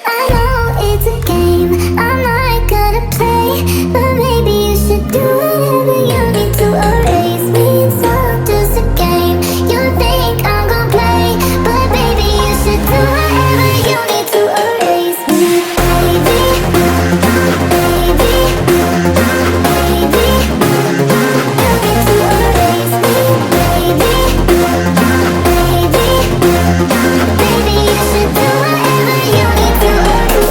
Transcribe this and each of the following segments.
I know it's a game I'm not gonna play, but maybe you should do whatever you need to erase me. It's all just a game. You think I'm gonna play, but baby you should do whatever you need to erase me. Baby, baby, baby, you need to erase me. Baby, baby, baby, you should do whatever you need to erase me.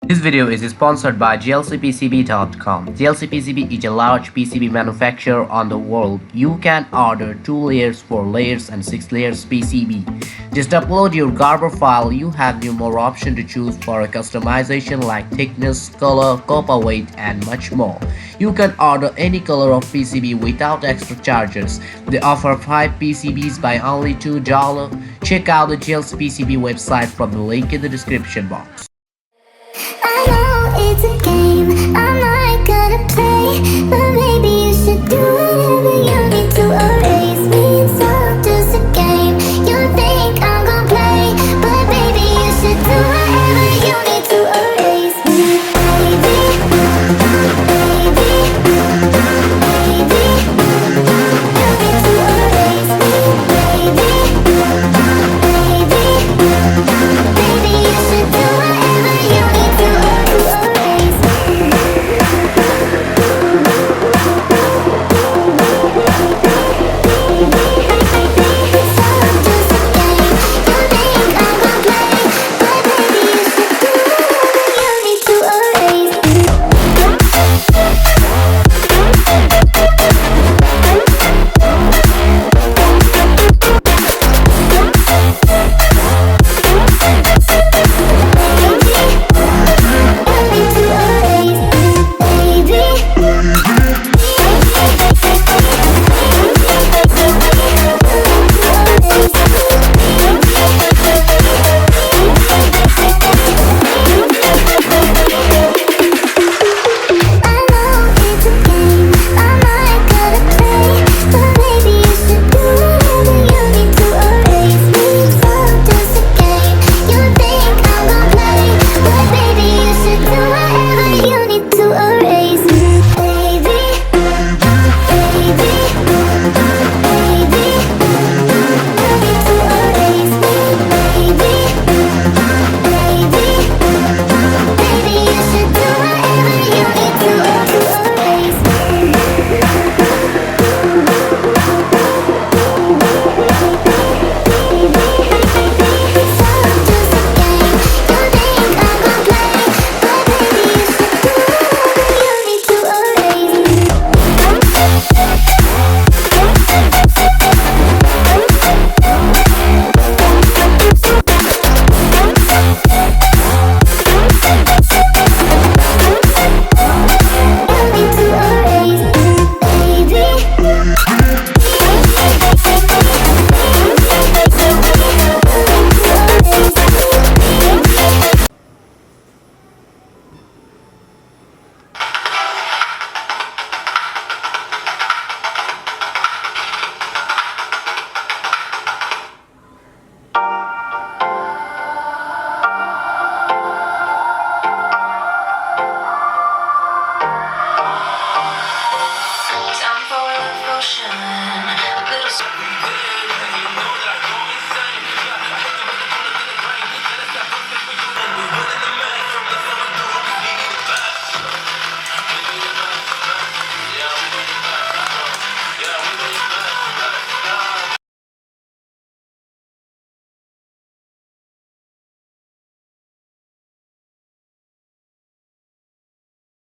This video is sponsored by glcpcb.com. glcpcb is a large PCB manufacturer on the world. You can order 2 layers, 4 layers and 6 layers PCB. Just upload your Garber file. You have more option to choose for a customization like thickness, color, copper weight and much more. You can order any color of PCB without extra charges. They offer 5 PCBs by only $2. Check out the glcpcb website from the link in the description box. I know it's a game, I'm not gonna play, but maybe you should do whatever you